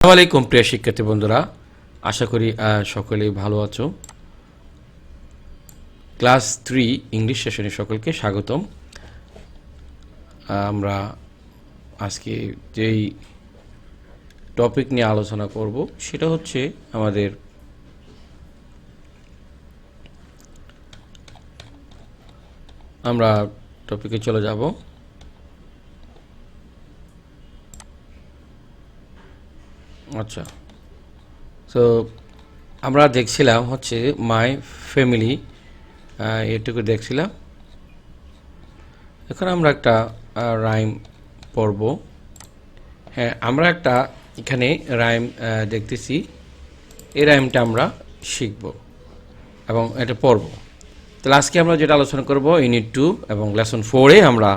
আসসালামু আলাইকুম প্রিয় শিক্ষার্থী বন্ধুরা, আশা করি সকলেই ভালো আছো। ক্লাস 3 ইংলিশ সেশনে সকলকে স্বাগতম। আমরা আজকে যেই টপিক নিয়ে আলোচনা করব সেটা হচ্ছে আমরা টপিকে চলে যাব। আচ্ছা, তো আমরা দেখছিলাম হচ্ছে মাই ফ্যামিলি, এটুকু দেখছিলাম। এখন আমরা একটা রাইম পড়ব। হ্যাঁ, আমরা একটা এখানে রাইম দেখতেছি। এই রাইমটা আমরা শিখব এবং এটা পড়ব। তাহলে আজকে আমরা যেটা আলোচনা করব ইউনিট 2 এবং লেসন 4-এ আমরা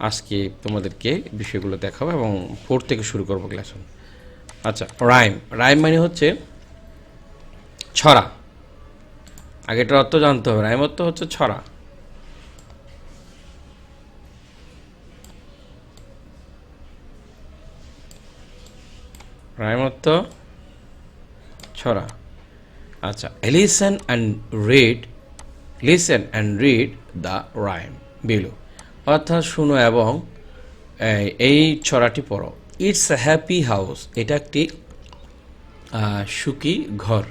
আজকে তোমাদেরকে বিষয়গুলো দেখাবো এবং 4 থেকে শুরু করব লেসন। আচ্ছা, রাইম মানে হচ্ছে ছড়া। আগে এটার অর্থ জানতে হবে। রাইম অর্থ হচ্ছে ছড়া। রাইম অর্থ ছড়া। আচ্ছা, listen and read the rhyme below, অর্থাৎ শুনো এবং এই ছড়াটি পড়ো। ইটস এ হ্যাপি হাউস, এটা একটি সুখী ঘর।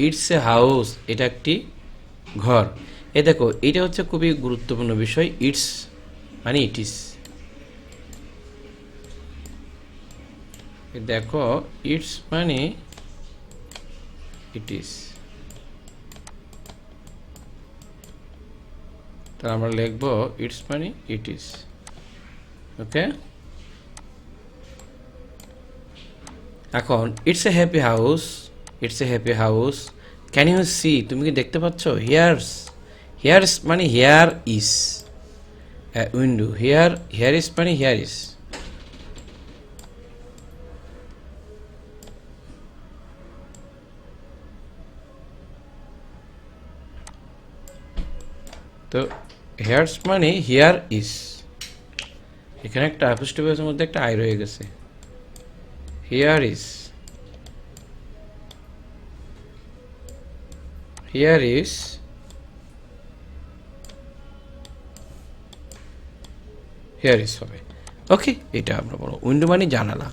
ইটস এ হাউস, এটা একটি ঘর। এ দেখো, এটা হচ্ছে খুবই গুরুত্বপূর্ণ বিষয়। ইটস মানে ইট ইস। দেখো, ইটস মানে ইট ইস। তাহলে আমরা লিখব ইটস মানে ইট ইস। ওকে, এখন it's a happy house. Can you see, তুমি কি দেখতে পাচ্ছ? হিয়ার্স মানে here is window. Here is মানে হিয়ার ইস। তো হিয়ার্স মানে হিয়ার ইস। এখানে একটা অ্যাপোস্ট্রফির মধ্যে একটা আই রয়ে গেছে। হিয়ার ইস হবে। ওকে, এটা আমরা বলো। উইন্ডো মানে জানালা।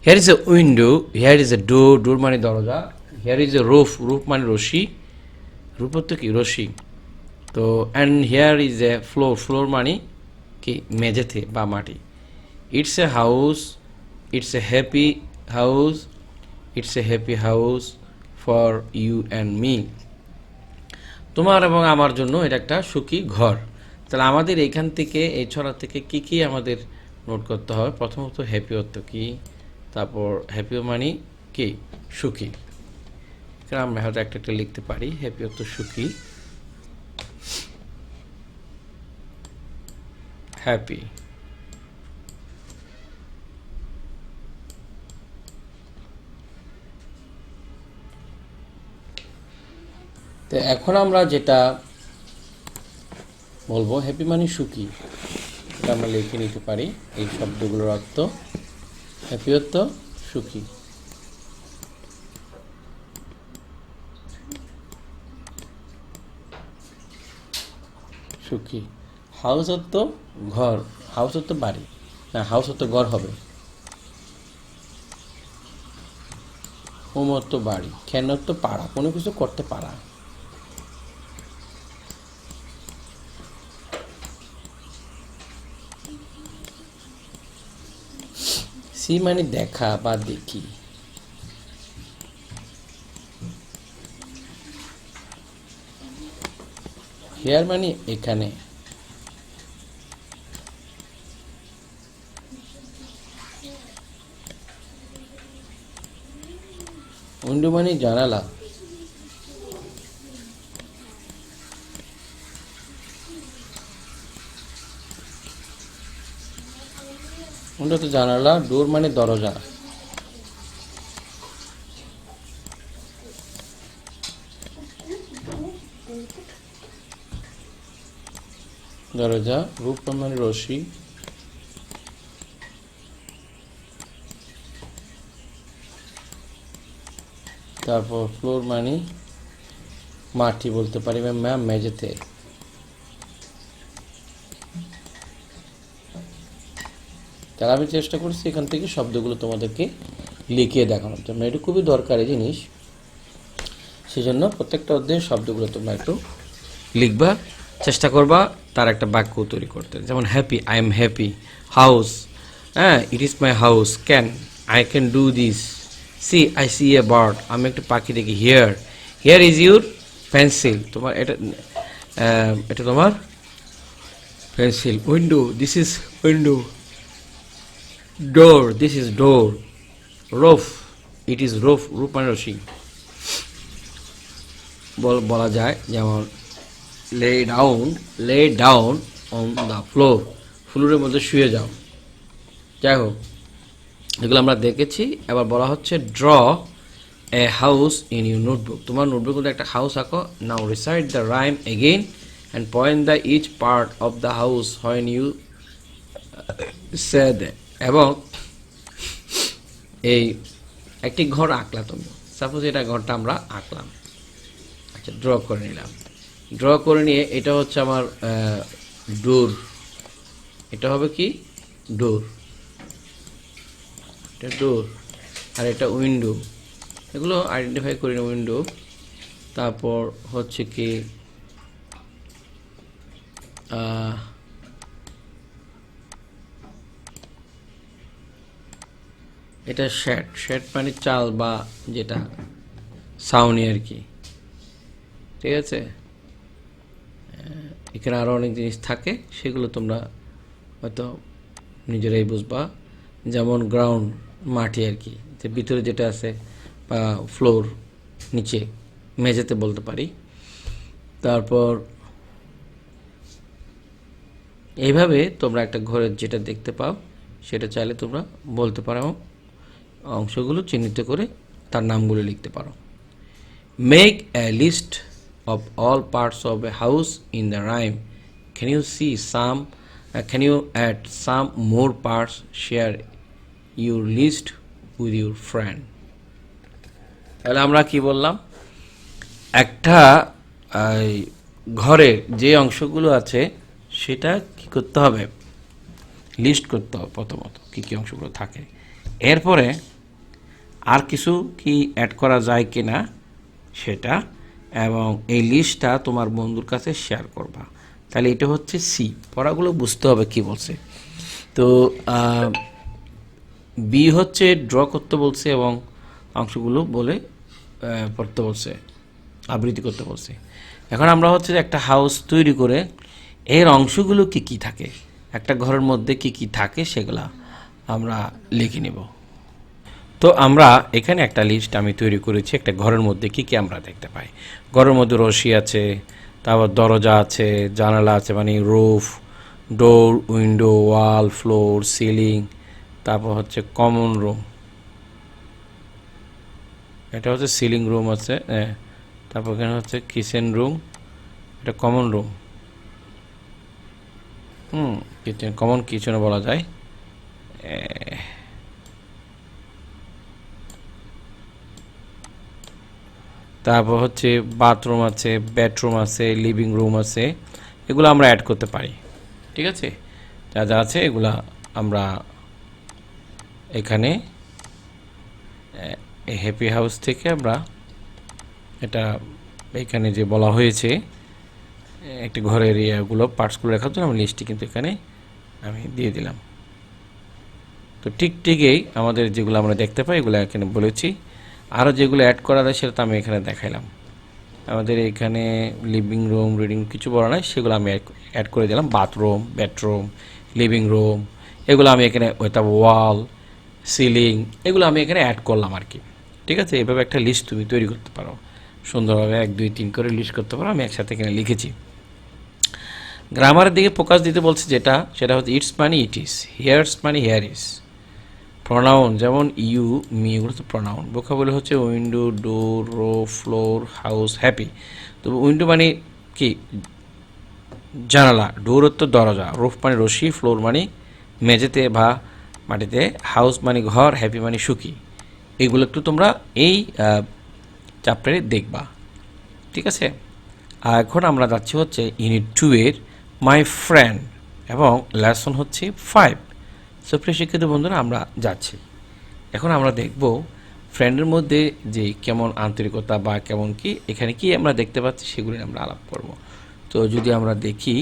Here is a window, here is a door মানে দরজা। হিয়ার ইজ এ রুফ মানে রশি। রূপ তো কি? রশি। তো and here is a floor মানে কি? মেঝেতে বা মাটি। It's a happy house for you and me, তোমার এবং আমার জন্য এটা একটা সুখী ঘর। তাহলে আমাদের এইখান থেকে, এই ছড়া থেকে কি কি আমাদের নোট করতে হবে? প্রথমত হ্যাপি অর্থ কি, তারপর হ্যাপি মানে কি? সুখী। আমরা হয়তো একটা লিখতে পারি। হ্যাপি অর্থ সুখী, হ্যাপি। তো এখন আমরা যেটা বলবো, হ্যাপি মানে সুখী, এটা আমরা লিখে নিতে পারি। এই শব্দগুলোর অর্থ হ্যাপি অর্থ সুখী। সুখী। হাউস অর্থ ঘর, হাউস অর্থ বাড়ি, না হাউস অর্থ ঘর হবে। হোম অর্থ বাড়ি, খেন অর্থ পাড়া, কোনো কিছু করতে পারা। সি মানে দেখা বা দেখি। হেয়ার মানে এখানে। উইন্ডো মানে জানালা। উইন্ডো তো জানালা। ডোর মানে দরজা। দরজা। রূপ মানে রশি। তারপর ফ্লোর মানে মাটি বলতে পারি ম্যাম, মেঝেতে। তাহলে আমি চেষ্টা করছি এখান থেকে শব্দগুলো তোমাদেরকে লিখিয়ে দেখানোর জন্য, এটা খুবই দরকারি জিনিস। সেজন্য প্রত্যেকটা অধ্যায়ের শব্দগুলো তোমরা একটু লিখবা, চেষ্টা করবা তার একটা বাক্য তৈরি করতে। যেমন happy, I am happy. House, হ্যাঁ, it is my house. Can, I can do this. See, I see a bird, আমি একটা পাখি দেখি। Here, here is your pencil, তোমার এটা তোমার পেন্সিল। Window, this is window. Door, this is door. Rope, it is rope, rope মানে রশি বলা যায়। যেমন lay down on the floor, ফ্লোরের মধ্যে শুয়ে যাও। যাই হোক, এগুলো আমরা দেখেছি। এবার বলা হচ্ছে draw a house in your notebook, তোমার নোটবুকের মধ্যে একটা হাউস আঁকো। Now recite the rhyme again and point the each part of the house when you say the. এবং এই একটি ঘর আঁকলা তুমি, সাপোজ এটা ঘরটা আমরা আঁকলাম, আচ্ছা ড্র করে নিলাম। ড্র করে নিয়ে এটা হচ্ছে আমার ডোর, এটা হবে কি ডোর, এটা ডোর। আর এটা উইন্ডো, এগুলো আইডেন্টিফাই করি না, উইন্ডো। তারপর হচ্ছে কি এটা শেড, শেড মানে চাল বা যেটা ছাউনি আর কি, ঠিক আছে। এখানে আরও অনেক জিনিস থাকে, সেগুলো তোমরা হয়তো নিজেরাই বুঝবা। যেমন গ্রাউন্ড, মাটি আর কি, যে ভিতরে যেটা আছে, বা ফ্লোর, নিচে মেঝেতে বলতে পারি। তারপর এইভাবে তোমরা একটা ঘরের যেটা দেখতে পাও সেটা চাইলে তোমরা বলতে পারো, অংশগুলো চিহ্নিত করে তার নামগুলো লিখতে পারো। Make a list of all parts of a house in the rhyme. Can you see some? Can you add some more parts? Share your list with your friend. তাহলে আমরা কি বললাম, একটা ঘরের যে অংশগুলো আছে সেটা কি করতে হবে, লিস্ট করতে হবে প্রথমত কি কি অংশগুলো থাকে। এরপরে আর কিছু কি অ্যাড করা যায় কিনা সেটা, এবং এই লিস্টটা তোমার বন্ধুর কাছে শেয়ার করবা। তাহলে এটা হচ্ছে সি, পড়াগুলো বুঝতে হবে কি বলছে। তো বি হচ্ছে ড্র করতে বলছে এবং অংশগুলো বলে পড়তে বলছে, আবৃত্তি করতে বলছে। এখন আমরা হচ্ছে একটা হাউস তৈরি করে এর অংশগুলো কি কি থাকে, একটা ঘরের মধ্যে কি কি থাকে সেগুলা আমরা লিখে নেব। তো আমরা এখানে একটা লিস্ট আমি তৈরি করেছি, একটা ঘরের মধ্যে কি কি আমরা দেখতে পাই। ঘরের মধ্যে রশি আছে, তারপর দরজা আছে, জানালা আছে, মানে রুফ, ডোর, উইন্ডো, ওয়াল, ফ্লোর, সিলিং। তারপর হচ্ছে কমন রুম, এটা হচ্ছে সিলিং রুম আছে। তারপর এখানে হচ্ছে কিচেন রুম, এটা কমন রুম, কিচেন, কমন কিচেনও বলা যায়। তারপর হচ্ছে বাথরুম আছে, বেডরুম আছে, লিভিং রুম আছে, এগুলো আমরা অ্যাড করতে পারি, ঠিক আছে। যা যা আছে এগুলা আমরা এখানে হ্যাপি হাউস থেকে আমরা এটা এখানে যে বলা হয়েছে একটি ঘরের এরিয়াগুলো পার্টসগুলো রাখার জন্য আমি লিস্টটি কিন্তু এখানে আমি দিয়ে দিলাম। তো ঠিকই আমাদের যেগুলো আমরা দেখতে পাই এগুলো এখানে বলেছি। আরও যেগুলো অ্যাড করা যায় সেটা তো আমি এখানে দেখাইলাম। আমাদের এখানে লিভিং রুম, রিডিং কিছু বলা নাই, সেগুলো আমি অ্যাড করে দিলাম। বাথরুম, বেডরুম, লিভিং রুম, এগুলো আমি এখানে, ওয়াল, সিলিং, এগুলো আমি এখানে অ্যাড করলাম আর কি, ঠিক আছে। এভাবে একটা লিস্ট তুমি তৈরি করতে পারো সুন্দরভাবে, 1 2 3 করে লিস্ট করতে পারো। আমি একসাথে এখানে লিখেছি। গ্রামারের দিকে ফোকাস দিতে বলছে যেটা, সেটা হচ্ছে ইটস মানে ইট ইজ, হিয়ার্স মানে হিয়ার ইজ। প্রনাউন যেমন ইউ, মি, এগুলো তো প্রনাউন। ভোকাবুলারি হচ্ছে উইন্ডো, ডোর, রো, ফ্লোর, হাউস, হ্যাপি। তো উইন্ডো মানে কি জানালা, ডোর তো দরজা, রুফ মানে রশি, ফ্লোর মানে মেঝেতে বা মাটিতে, হাউস মানে ঘর, হ্যাপি মানে সুখী। এগুলো একটু তোমরা এই চ্যাপ্টারে দেখবা, ঠিক আছে। আর এখন আমরা যাচ্ছি হচ্ছে ইউনিট 2 এর মাই ফ্রেন্ড এবং লেসন হচ্ছে 5। সো প্রিয় শিক্ষিত বন্ধুরা, আমরা যাচ্ছি। এখন আমরা দেখব ফ্রেন্ডের মধ্যে যে কেমন আন্তরিকতা বা কেমন কি এখানে কি আমরা দেখতে পাচ্ছি সেগুলি আমরা আলাপ করব। তো যদি আমরা দেখি,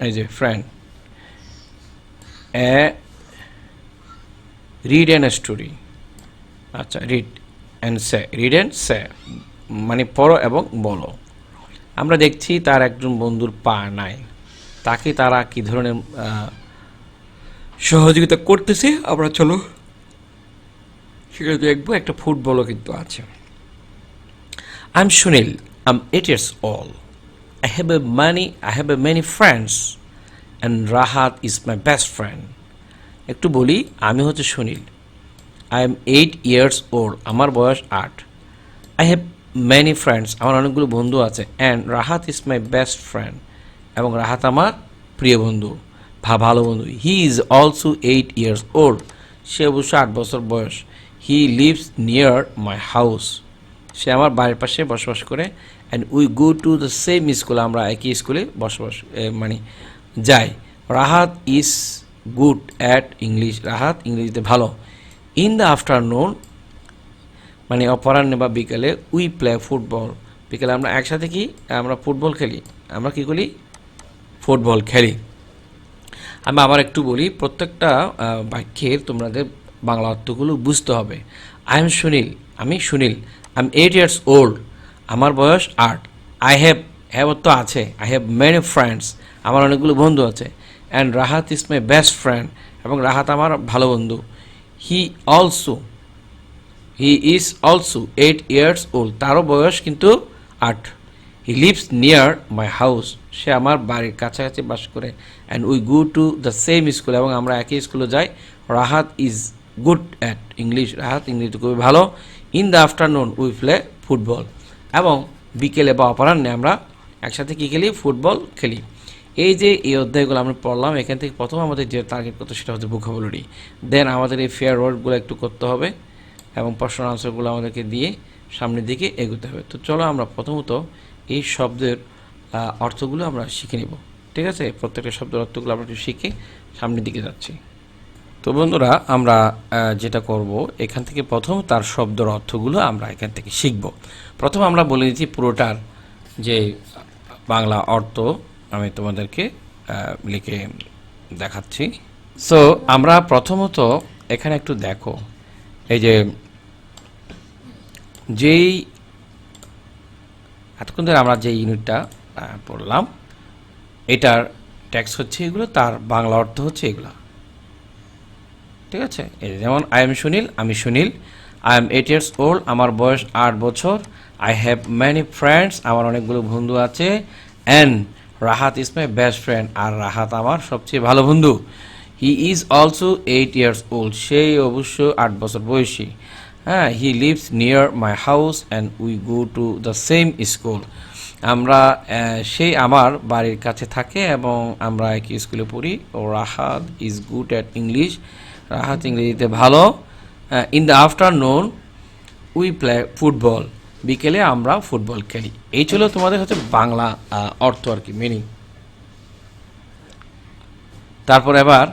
এই যে ফ্রেন্ড, রিড অ্যান্ড স্টোরি, আচ্ছা read and say, read and say মানে পড়ো এবং বলো। আমরা দেখছি তার একজন বন্ধুর পা নাই, তাকে তারা কি ধরনের সহযোগিতা করতেছে আমরা চলো সেটা দেখবো। একটা ফুটবলও কিন্তু আছে। I am Sunil, I am 8 years old. I have a many friends and Rahat is my best friend. একটু বলি, আমি হচ্ছে Sunil, I am 8 years old, আমার বয়স 8। আই হ্যাভ মেনি ফ্রেন্ডস, আমার অনেকগুলো বন্ধু আছে। And Rahat is my best friend, এবং রাহাত আমার প্রিয় বন্ধু, ভালো বন্ধু। He is also 8 years old, সে অবশ্য 8 বছর বয়স। He lives near my house, সে আমার বাড়ির পাশে বসবাস করে। And we go to the same school, আমরা একই স্কুলে বসবাস মানে যাই। Rahat is good at English, Rahat ইংরেজিতে ভালো। ইন দ্য আফটারনুন, মানে অপরাহ্নে বা বিকেলে, উই প্লে ফুটবল, বিকেলে আমরা একসাথে কি আমরা ফুটবল খেলি। আমরা কী করি? ফুটবল খেলি। আমি আবার একটু বলি, প্রত্যেকটা বাক্যের তোমাদের বাংলা অর্থগুলো বুঝতে হবে। আই এম সুনীল, আমি Sunil. I am 8 years old, আমার বয়স 8। আই হ্যাভ অর্থ আছে, আই হ্যাভ মেনি ফ্রেন্ডস, আমার অনেকগুলো বন্ধু আছে। And Rahat is my best friend, এবং রাহাত আমার ভালো বন্ধু। He is also 8 years old, তারও বয়স কিন্তু 8। He lives near my house, সে আমার বাড়ির কাছাকাছি বাস করে। And we go to the same school, এবং আমরা একই স্কুলে যাই। Rahat is good at English, Rahat ইংরেজিতে খুবই ভালো। In the afternoon we play football, এবং বিকেলে বা অপরাহ্নে আমরা একসাথে কী খেলি? ফুটবল খেলি। এই যে এই অধ্যায়গুলো আমরা পড়লাম, এখান থেকে প্রথম আমাদের যে টার্গেট করতে সেটা হচ্ছে ভোকাবুলারি। দেন আমাদের এই ফেয়ার ওয়ার্ডগুলো একটু করতে হবে, এবং প্রশ্ন আনসারগুলো আমাদেরকে দিয়ে সামনের দিকে এগোতে হবে। তো চলো আমরা প্রথমত এই শব্দের অর্থগুলো আমরা শিখে নিব, ঠিক আছে? প্রত্যেকটা শব্দের অর্থগুলো আমরা একটু শিখে সামনের দিকে যাচ্ছি। তো বন্ধুরা, আমরা যেটা করব, এখান থেকে প্রথম তার শব্দের অর্থগুলো আমরা এখান থেকে শিখব। প্রথম আমরা বলে দিচ্ছি পুরোটার যে বাংলা অর্থ আমি তোমাদেরকে লিখে দেখাচ্ছি। সো আমরা প্রথমত এখানে একটু দেখো, এই যেই এতক্ষণ ধরে আমরা যে ইউনিটটা পড়লাম, এটার টেক্সট হচ্ছে এগুলো, তার বাংলা অর্থ হচ্ছে এগুলা, ঠিক আছে? এই যেমন আই এম সুনীল, আমি Sunil. I am 8 years old, আমার বয়স 8 বছর। আই হ্যাভ মেনি ফ্রেন্ডস, আমার অনেকগুলো বন্ধু আছে। And Rahat is my best friend, আর রাহাত আমার সবচেয়ে ভালো বন্ধু। He is also 8 years old, সেই অবশ্য 8 বছর বয়সী। হ্যাঁ, he lives near my house and we go to the same school, আমরা সেই আমার বাড়ির কাছে থাকে এবং আমরা একই স্কুলে পড়ি। ও Rahat is good at English, Rahat ইংরেজিতে ভালো। In the afternoon we play football, বিকেলে আমরা ফুটবল খেলি। এই ছিল তোমাদের হচ্ছে বাংলা অর্থ আর কি, মিনিং। তারপর এবার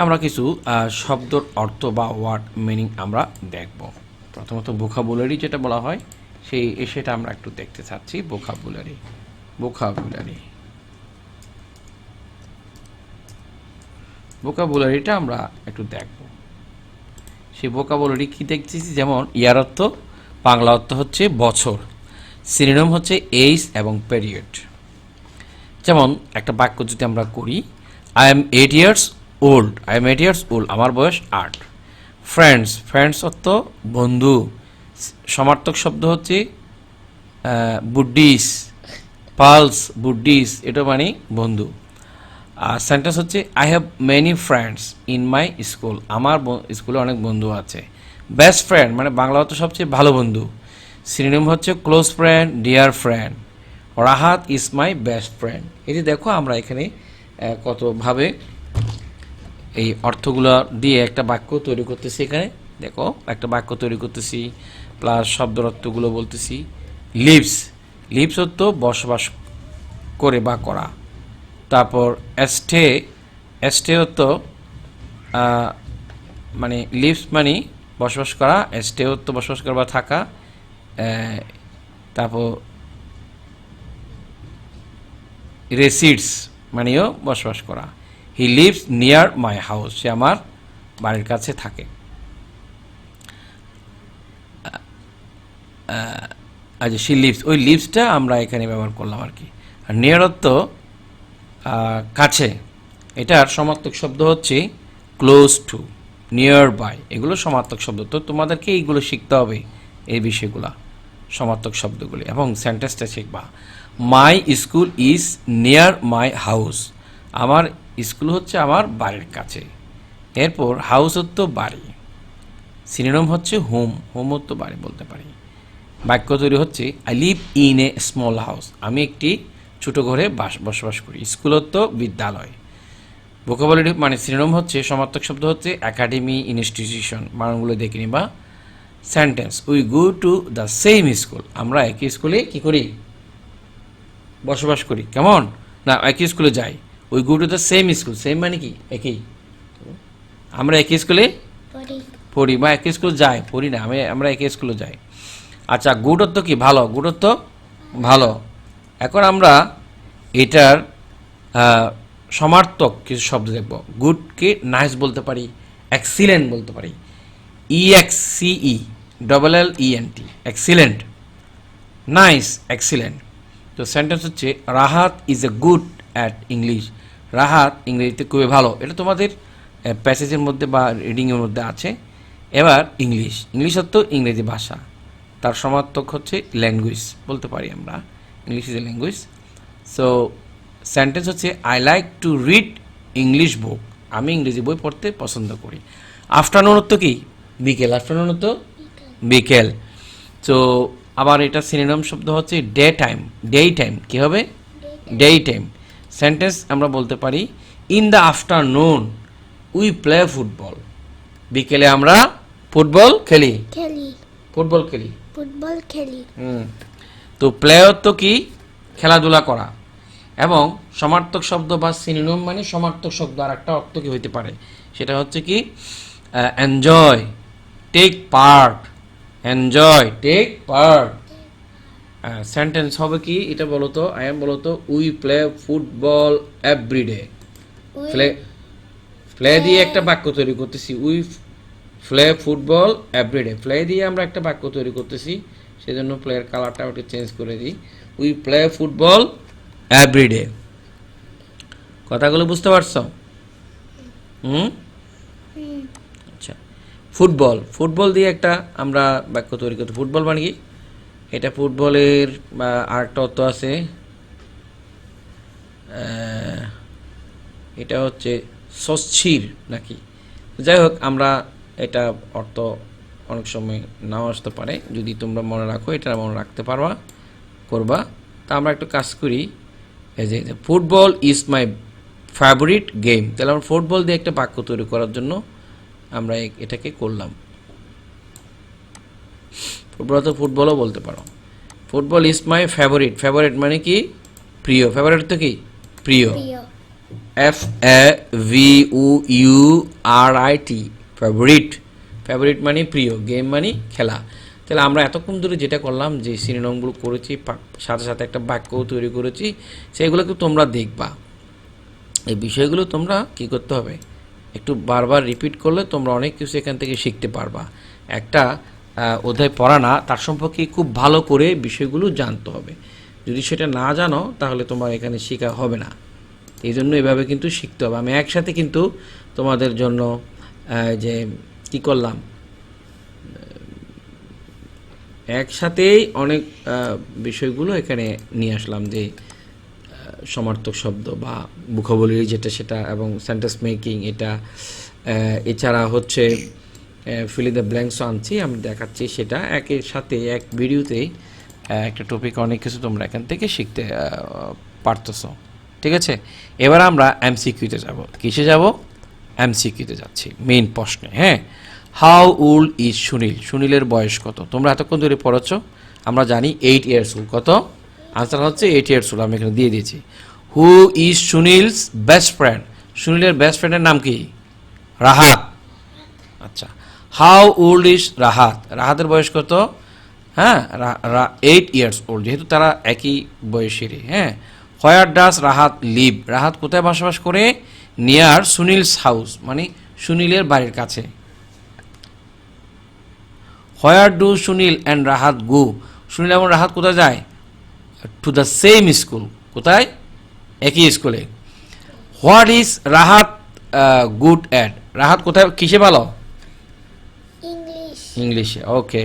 আমরা কিছু শব্দর অর্থ বা ওয়ার্ড মিনিং আমরা দেখব। প্রথমত ভোকাবুলারি যেটা বলা হয় সেটা আমরা একটু দেখতে চাচ্ছি। ভোকাবুলারিটা আমরা একটু দেখব। সেই ভোকাবুলারি কি দেখতেছি, যেমন ইয়ার অর্থ বাংলা অর্থ হচ্ছে বছর, সিনোনিম হচ্ছে এইজ এবং পিরিয়ড। যেমন একটা বাক্য যদি আমরা করি, আই এম 8 years old, আমার বয়স 8। ফ্রেন্ডস অর্থ বন্ধু, সমার্থক শব্দ হচ্ছে বুড্ডিস, পালস, বুড্ডিস, এটা মানে বন্ধু। সেন্টেন্স হচ্ছে I have many friends in my school, আমার স্কুলে অনেক বন্ধু আছে। বেস্ট ফ্রেন্ড মানে বাংলা অর্থ সবচেয়ে ভালো বন্ধু, সিনোনিম হচ্ছে close friend, dear friend. Rahat is my best friend. এই যে দেখো আমরা এখানে কতভাবে এই অর্থগুলো দিয়ে একটা বাক্য তৈরি করতেছি। এখানে দেখো একটা বাক্য তৈরি করতেছি, প্লাস শব্দের অর্থগুলো বলতেছি। লিভস, লিভস অর্থ বসবাস করে বা করা। তারপর স্টে, স্টে অর্থ মানে লিভস মানে বসবাস করা, স্টে অর্থ বসবাস করা বা থাকা। তারপর রেসিডস মানেও বসবাস করা। He lives near my house, সে আমার বাড়ির কাছে থাকে। আচ্ছা, শি লিভস, ওই লিভসটা আমরা এখানে ব্যবহার করলাম আর কি। আর নিয়ার অর্থ কাছে, এটার সমার্থক শব্দ হচ্ছে ক্লোজ টু, নিয়ার বাই, এগুলো সমার্থক শব্দ। তো তোমাদেরকে এইগুলো শিখতে হবে, এই বিষয়গুলো সমার্থক শব্দগুলি, এবং সেন্টেন্সটা শিখবা। My school is near my house, আমার স্কুল হচ্ছে আমার বাড়ির কাছে। এরপর হাউস হতো বাড়ি, সিনোনিম হচ্ছে হোম, হোম হতো বাড়ি বলতে পারি। বাক্য তৈরি হচ্ছে I live in a small house, আমি একটি ছোটো ঘরে বসবাস করি। স্কুল হতো বিদ্যালয়। ভোকাবুলারি মানে সিনোনিম হচ্ছে সমার্থক শব্দ হচ্ছে একাডেমি, ইনস্টিটিউশন, বানানগুলো দেখে নিবা। Sentence, we go to the same school, আমরা একই স্কুলে কী করি, বসবাস করি। কেমন না, একই স্কুলে যাই। We go to the same school, same মানে কি একই, আমরা একই স্কুলে পড়ি বা একই স্কুল যাই, পড়ি না, আমরা একই স্কুলে যাই। আচ্ছা, গুড অর্থ কি, ভালো, গুড অর্থ ভালো। এখন আমরা এটার সমার্থক কিছু শব্দ দেখব। গুডকে নাইস বলতে পারি, এক্সিলেন্ট বলতে পারি, EXCELLENT, এক্সিলেন্ট, নাইস, এক্সিলেন্ট। তো সেন্টেন্স হচ্ছে Rahat is a good at English, Rahat ইংরেজিতে খুবই ভালো। এটা তোমাদের প্যাসেজের মধ্যে বা রিডিংয়ের মধ্যে আছে। এবার ইংলিশ, ইংলিশ অর্থ ইংরেজি ভাষা, তার সমার্থক হচ্ছে ল্যাঙ্গুয়েজ বলতে পারি আমরা, English is a language. So sentence হচ্ছে I like to read English book, আমি ইংরেজি বই পড়তে পছন্দ করি। আফটারনুন অর্থ কি, বিকেল, আফটারনুন অর্থ বিকেল। তো আবার এটা সিনোনিম শব্দ হচ্ছে ডে টাইম, ডে টাইম কী হবে, ডে টাইম। সেন্টেন্স আমরা বলতে পারি in the afternoon we play football, বিকেলে আমরা ফুটবল খেলি, ফুটবল খেলি, ফুটবল খেলি। তো প্লে অর্থ কি, খেলাধুলা করা। এবং সমার্থক শব্দ বা সিনোনিম মানে সমার্থক শব্দ আর একটা অর্থ কি হইতে পারে, সেটা হচ্ছে কি enjoy, take part, enjoy, take part. Sentence হবে কি এটা বলো তো, আই এম বলো তো, we play football everyday. Play দিয়ে একটা বাক্য তৈরি করতেছি, we play football everyday, play দিয়ে আমরা একটা বাক্য তৈরি করতেছি, সেজন্য প্লেয়ার কালারটা ওটা চেঞ্জ করে দিই, উই প্লে ফুটবল এভরিডে। কথাগুলো বুঝতে পারছো? আচ্ছা, ফুটবল, ফুটবল দিয়ে একটা আমরা বাক্য তৈরি করতে, ফুটবল মানে কি, এটা ফুটবলের আরেকটা অর্থ আছে, এটা হচ্ছে সচ্ছির নাকি, যাই হোক আমরা এটা অর্থ অনেক সময় নাও আসতে পারে, যদি তোমরা মনে রাখো এটা মনে রাখতে পারবা করবা। তা আমরা একটু কাজ করি, এই যে football is my favourite game, তাহলে আমরা ফুটবল দিয়ে একটা বাক্য তৈরি করার জন্য আমরা এটাকে করলাম। ফুটবল তো ফুটবলও বলতে পারো, football is my favourite, favourite মানে কি প্রিয়, ফেভারিট তো কি প্রিয়, FAVURIT, ফেভারিট, ফেভারিট মানে প্রিয়, গেম মানে খেলা। তাহলে আমরা এতক্ষণ ধরে যেটা করলাম, যে সিনোনিমগুলো করেছি, সাথে সাথে একটা বাক্যও তৈরি করেছি, সেগুলোকে তোমরা দেখবা। এই বিষয়গুলো তোমরা কি করতে হবে, একটু বারবার রিপিট করলে তোমরা অনেক কিছু এখান থেকে শিখতে পারবা। একটা অধ্যায় পড়া না, তার সম্পর্কে খুব ভালো করে বিষয়গুলো জানতে হবে। যদি সেটা না জানো তাহলে তোমার এখানে শেখা হবে না, এই জন্য এভাবে কিন্তু শিখতে হবে। আমি একসাথে কিন্তু তোমাদের জন্য যে কি করলাম, একসাথেই অনেক বিষয়গুলো এখানে নিয়ে আসলাম, যে সমার্থক শব্দ বা ভোকাবুলারি যেটা সেটা, এবং সেন্টেন্স মেকিং এটা, এছাড়া হচ্ছে ফিল ইন দ্য ব্ল্যাঙ্কসও আনছি, আমি দেখাচ্ছি সেটা একের সাথে এক ভিডিওতেই একটা টপিক অনেক কিছু তোমরা এখান থেকে শিখতে পারতেছো। ঠিক আছে, এবার আমরা এমসিকিউতে যাব। কিসে যাব? এমসিকিউতে যাচ্ছি, মেইন প্রশ্নে। হ্যাঁ, হাউ ওল্ড ইজ সুনীল? সুনীলের বয়স কত? তোমরা এতক্ষণ ধরে পড়াচ্ছ, আমরা জানি 8 ইয়ার্স ওল্ড। কত? আনসার হচ্ছে 8 ইয়ার্স ওল্ড, আমি এখানে দিয়ে দিয়েছি। Who is Sunil's best friend? সুনীলের বেস্ট ফ্রেন্ডের নাম কি? রাহাত। আচ্ছা, হাউ ওল্ড ইজ রাহাত? রাহাতের বয়স কত? হ্যাঁ, 8 ইয়ার্স ওল্ড, যেহেতু তারা একই বয়সেরই। হ্যাঁ, হোয়ার ডাস রাহাত লিভ? রাহাত কোথায় বসবাস করে? নিয়ার সুনীলস হাউস, মানে সুনীলের বাড়ির কাছে। Where do Sunil and Rahat go? Sunil এবং রাহাত কোথায় যায়? To the same school. কোথায়? একই স্কুলে। What is Rahat good at? Rahat কোথায়, কিসে ভালো? ইংলিশে। Okay.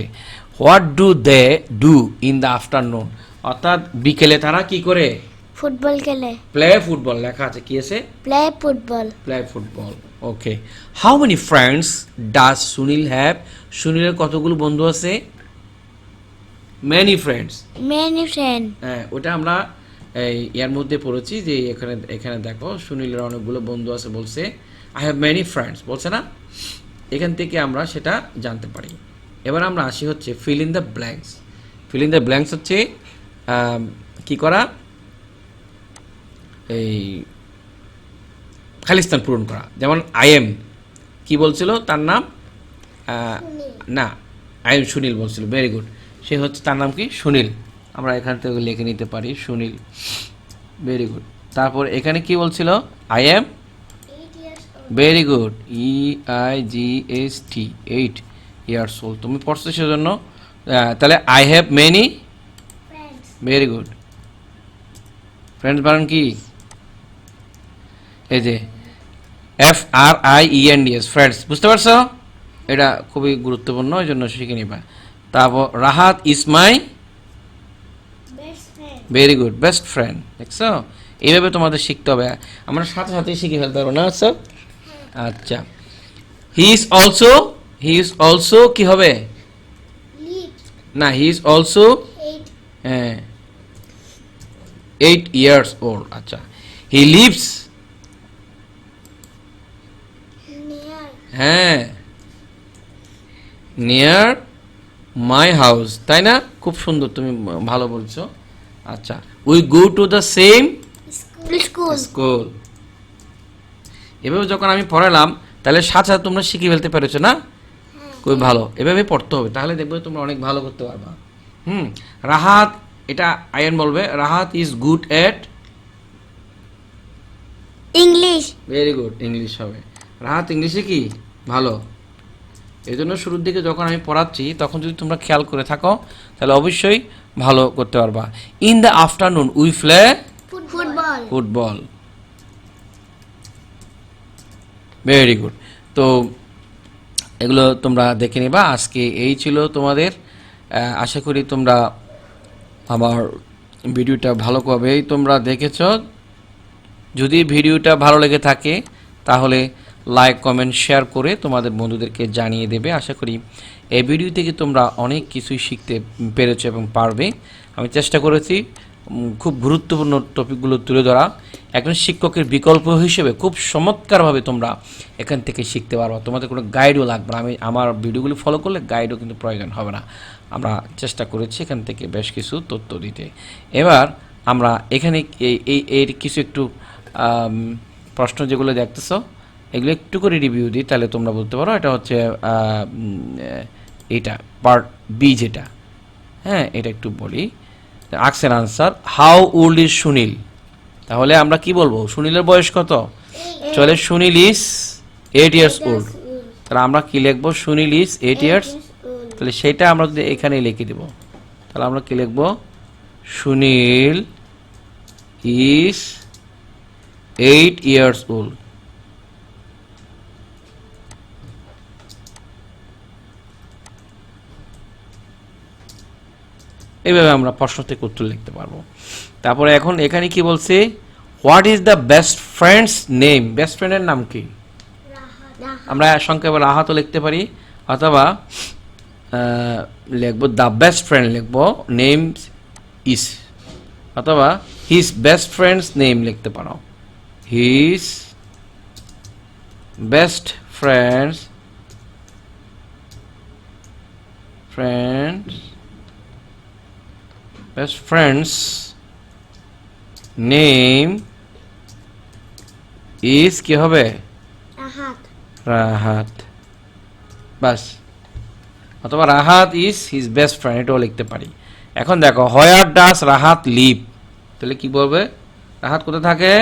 What do they do in the afternoon? অর্থাৎ বিকেলে তারা কি করে? ফুটবল খেলে। প্লে ফুটবল লেখা আছে, কি আছে? Play football. Play football. Okay. How many friends does Sunil have? সুনীলের কতগুলো বন্ধু আছে? Many friends. Many friend. হ্যাঁ, ওটা আমরা এর মধ্যে পড়েছি যে এখানে এখানে দেখো সুনীলের অনেকগুলো বন্ধু আছে বলছে। আই হ্যাভ মেনি ফ্রেন্ডস বলছে না, এখান থেকে আমরা সেটা জানতে পারি। এবার আমরা আসি হচ্ছে fill in the blanks. Fill in the blanks হচ্ছে কি করা? এই খালিস্তান পূরণ করা। যেমন আই এম, কি বলছিল তার নাম? না, আই এম সুনীল বলছিল। ভেরি গুড, সে হচ্ছে, তার নাম কি? সুনীল। আমরা এখান থেকে লিখে নিতে পারি সুনীল। Very good. তারপর এখানে কি বলছিল? I am, very good, EIGHT, 8 years old. তুমি পড়ছো সেজন্য। তাহলে I have many, very good. Friends বানান কি? এই যে FRIENDS, ফ্রেন্ডস। বুঝতে পারছো? এটা খুবই গুরুত্বপূর্ণ, এই জন্য শিখে নিবা। তারপর Rahat is my, very good, best friend. দেখছো, এইভাবে তোমাদের শিখতে হবে, আমরা সাথে সাথেই শিখে ফেলতে পারবো না? আচ্ছা, হি ইজ অলসো কি হবে? না, হি ইজ অলসো 8 ইয়ার্স ওল্ড। আচ্ছা, হি লিভস, হ্যাঁ, নিয়ার মাই হাউস, তাই না? খুব সুন্দর, তুমি ভালো বলছো। আচ্ছা, we go to the same school. এভাবে যখন আমি পড়ালাম, তাহলে সাথে সাথে তোমরা শিখে ফেলতে পেরেছো না? খুব ভালো, এভাবে পড়তে হবে, তাহলে দেখবে তোমরা অনেক ভালো করতে পারবা। রাহাত, এটা আয়ন বলবে, Rahat is good at English. Very good, English হবে। রাহাত ইংলিশে কি ভালো। এই জন্য শুরুর দিকে যখন আমি পড়াচ্ছি, তখন যদি তোমরা খেয়াল করে থাকো, তাহলে অবশ্যই ভালো করতে পারবা। In the afternoon we play football. Very good. তো এগুলো তোমরা দেখে নিবা। আজকে এই ছিল তোমাদের। আশা করি তোমরা আমার ভিডিওটা ভালোভাবেই তোমরা দেখেছ। যদি ভিডিওটা ভালো লেগে থাকে, তাহলে লাইক, কমেন্ট, শেয়ার করে তোমাদের বন্ধুদেরকে জানিয়ে দেবে। আশা করি এই ভিডিও থেকে তোমরা অনেক কিছুই শিখতে পেরেছো এবং পারবে। আমি চেষ্টা করেছি খুব গুরুত্বপূর্ণ টপিকগুলো তুলে ধরা। একজন শিক্ষকের বিকল্প হিসেবে খুব চমৎকারভাবে তোমরা এখান থেকে শিখতে পারবা। তোমাদের কোনো গাইডও লাগবে না। আমি আমার ভিডিওগুলি ফলো করলে গাইডও কিন্তু প্রয়োজন হবে না। আমরা চেষ্টা করেছি এখান থেকে বেশ কিছু তথ্য দিতে। এবার আমরা এখানে এই কিছু একটু প্রশ্ন যেগুলো দেখতেছো, এগুলো একটু করে রিভিউ দিই, তাহলে তোমরা বলতে পারো এটা হচ্ছে এটা পার্ট বি যেটা। হ্যাঁ, এটা একটু বলি। আক্সের answer, how old is Sunil? তাহলে আমরা কি বলবো? সুনীলের বয়স কত? চলে, সুনীল ইজ 8 ইয়ার্স ওল্ড। তাহলে আমরা কি লিখবো? Sunil is 8 years. তাহলে সেটা আমরা যদি এখানে লিখে দেব, তাহলে আমরা কি লিখবো? Sunil is 8 years old. এইভাবে আমরা প্রশ্ন থেকে উত্তর লিখতে পারবো। তারপরে এখন এখানে কি বলছে? What is the best friends name? Best ফ্রেন্ডের নাম কি? আমরা সংক্ষেপে রাহাতও লিখতে পারি, অথবা লিখবো দ্য বেস্ট ফ্রেন্ড লিখবো। নেম ইস, অথবা হিজ বেস্ট ফ্রেন্ডস নেম লিখতে পারো, his best friends best friends name is কি হবে, রাহাত। রাহাত, বাস। অথবা Rahat is his best friend, এটাও লিখতে পারি। এখন দেখো, হোয়ার ডাস রাহাত লিভ, তাহলে কি বলবে, রাহাত কোথায় থাকে,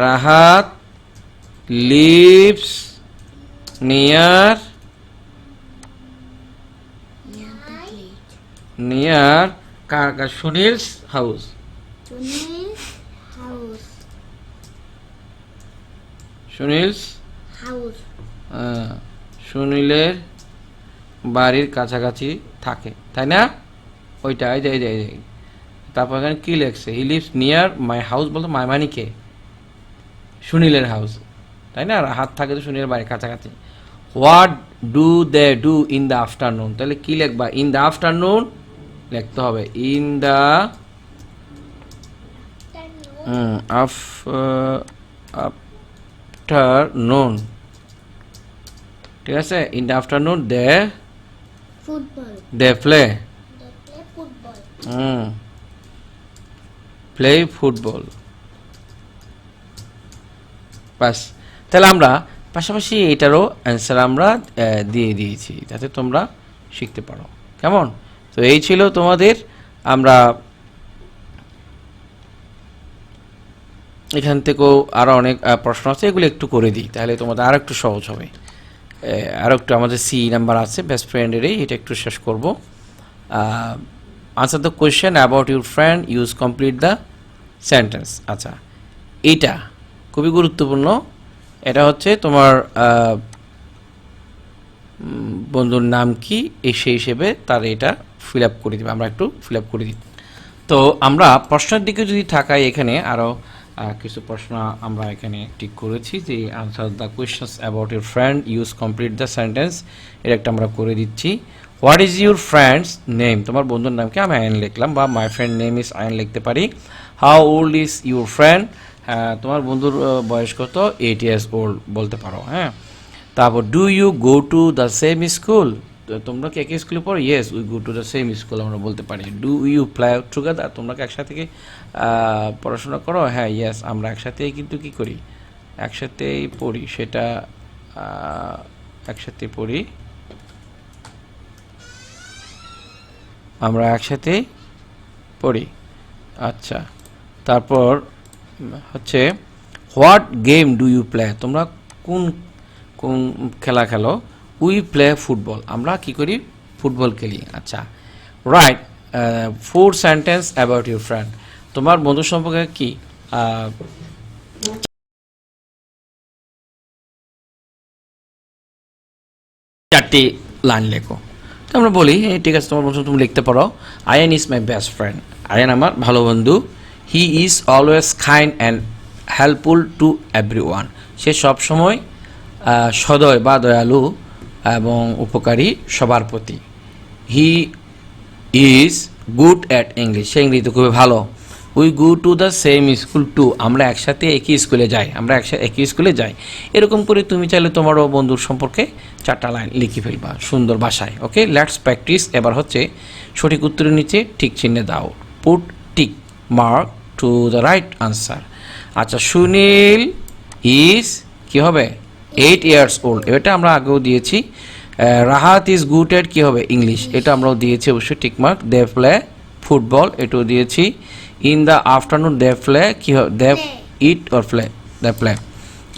Rahat lives near Sunil's house, Sunil's সুনীলের বাড়ির কাছাকাছি থাকে, তাই না, ওইটা এই যে এই যে এই যে। তারপর এখানে কি লেখছে, হি লিভস নিয়ার মাই হাউস, বলতো মাই মানে কে, সুনীলের হাউস, তাই না, রাহাত থাকে তো সুনীলের বাড়ির কাছাকাছি। What do they do in the afternoon, তাহলে কি লিখবা, ইন দ্য আফটারনুন লিখতে হবে, ইন দ্য আফটারনুন, ঠিক আছে, in the afternoon they football, they play football. Play football, বাস। তাহলে আমরা পাশাপাশি এটারও অ্যান্সার আমরা দিয়ে দিয়েছি, যাতে তোমরা শিখতে পারো, কেমন। তো এই ছিল তোমাদের, আমরা এখান থেকেও আরও অনেক প্রশ্ন আছে, এগুলো একটু করে দিই, তাহলে তোমাদের আরও একটু সহজ হবে। আরও একটু আমাদের সি নাম্বার আছে বেস্ট ফ্রেন্ডেরই, এটা একটু শেষ করব। Answer the question about your friend, use complete the sentence. আচ্ছা, এইটা খুবই গুরুত্বপূর্ণ, এটা হচ্ছে তোমার বন্ধুর নাম কি, এই সেই হিসেবে তার এটা ফিল আপ করে দিবে, আমরা একটু ফিল আপ করে দিই। তো আমরা প্রশ্নের দিকে যদি থাকাই, এখানে আরও কিছু প্রশ্ন আমরা এখানে ঠিক করেছি, যে answer the questions about your friend, use complete the sentence, এর একটা আমরা করে দিচ্ছি। What is your friends name, তোমার বন্ধুর নামকে আমি আয়ন লিখলাম, বা my friend name is ion লিখতে পারি। How old is your friend, তোমার বন্ধুর বয়স কত, 8 years ওল্ড বলতে পারো, হ্যাঁ। তারপর do you go to the same school, তোমরা কি একই স্কুলে পড়ো, yes we go to the same school আমরা বলতে পারি। ডু ইউ প্লে টুগেদার, তোমরা কি একসাথে পড়াশোনা করো, হ্যাঁ ইয়েস আমরা একসাথেই কিন্তু কি করি, একসাথেই পড়ি, সেটা একসাথে পড়ি, আমরা একসাথেই পড়ি। আচ্ছা, তারপর হচ্ছে what game do you play, তোমরা কোন কোন খেলা খেলো, উই প্লে ফুটবল, আমরা কি করি, ফুটবল খেলি। আচ্ছা, right 4 sentence about your friend, তোমার বন্ধু সম্পর্কে কি 4টি লাইন লেখো। তো আমরা বলি, ঠিক আছে, তোমার বন্ধু তুমি লিখতে পারো, Ayaan is my best friend, Ayaan আমার ভালো বন্ধু। He is always kind and helpful to everyone, সে সবসময় সদয় বা দয়ালু এবং উপকারী সবার প্রতি। He is good at English, সে ইংরেজিতে খুবই ভালো। We go to the same school too, আমরা একসাথে একই স্কুলে যাই, আমরা একসাথে একই স্কুলে যাই। এরকম করে তুমি চাইলে তোমারও বন্ধুর সম্পর্কে 4টা লাইন লিখে ফেলবা সুন্দর ভাষায়। ওকে, লেটস প্র্যাকটিস। এবার হচ্ছে সঠিক উত্তরের নিচে টিক চিহ্নে দাও, put tick mark to the right answer. আচ্ছা, সুনীল ইজ কি হবে, 8 years ওল্ড, এটা আমরা আগেও দিয়েছি। রাহাত ইজ গুড অ্যাট কি হবে, ইংলিশ, এটা আমরাও দিয়েছি অবশ্যই tick mark. They play football, এটাও দিয়েছি। In the afternoon they play কি হবে, they eat or play, they play.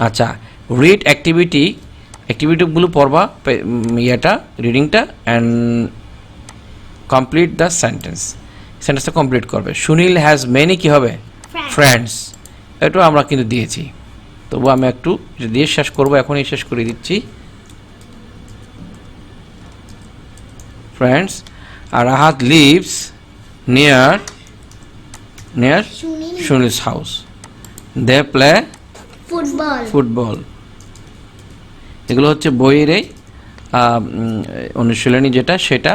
আচ্ছা, রিড অ্যাক্টিভিটিগুলো পড়বা, ইয়েটা রিডিংটা, অ্যান্ড কমপ্লিট দ্য সেন্টেন্সটা কমপ্লিট করবে। সুনীল হ্যাজ মেনি কি হবে, ফ্রেন্ডস, এটাও আমরা কিন্তু দিয়েছি। তবু আমি একটু দিয়ে শেষ করবো, এখনই শেষ করে দিচ্ছি। ফ্রেন্ডস, আর Rahat lives near Sunil's house, they play football. এগুলো হচ্ছে বইয়ের এই অনুশীলনী যেটা, সেটা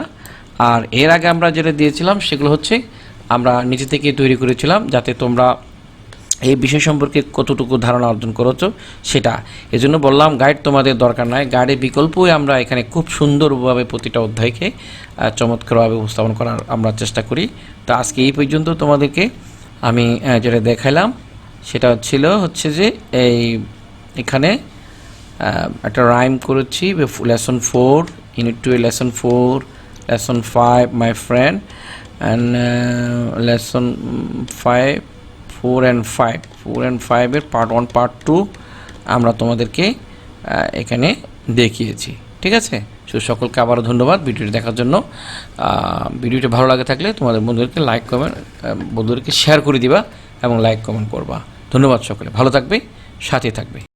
আর এর আগে আমরা যেটা দিয়েছিলাম সেগুলো হচ্ছে আমরা নিজে থেকে তৈরি করেছিলাম, যাতে তোমরা এই বিষয় সম্পর্কে কতটুকু ধারণা অর্জন করেছো সেটা। এজন্য বললাম গাইড তোমাদের দরকার নাই, গাইডের বিকল্পই আমরা এখানে খুব সুন্দরভাবে প্রতিটা অধ্যায়কে চমৎকারভাবে উপস্থাপন করার আমরা চেষ্টা করি। তো আজকে এই পর্যন্ত তোমাদেরকে আমি যেটা দেখাইলাম সেটা হচ্ছে যে এখানে একটা রাইম করেছি lesson 4, unit 2 lesson 4, lesson 5 my friend, and lesson 5, 4 and 5 এর পার্ট 1 পার্ট 2 আমরা তোমাদেরকে এখানে দেখিয়েছি। ঠিক আছে, সকলকে আবারও ধন্যবাদ ভিডিওটি দেখার জন্য। ভিডিওটি ভালো লাগে থাকলে তোমাদের বন্ধুদেরকে লাইক কমেন্ট বন্ধুদেরকে শেয়ার করে দিবা এবং লাইক কমেন্ট করবা। ধন্যবাদ, সকলে ভালো থাকবে, সাথে থাকবে।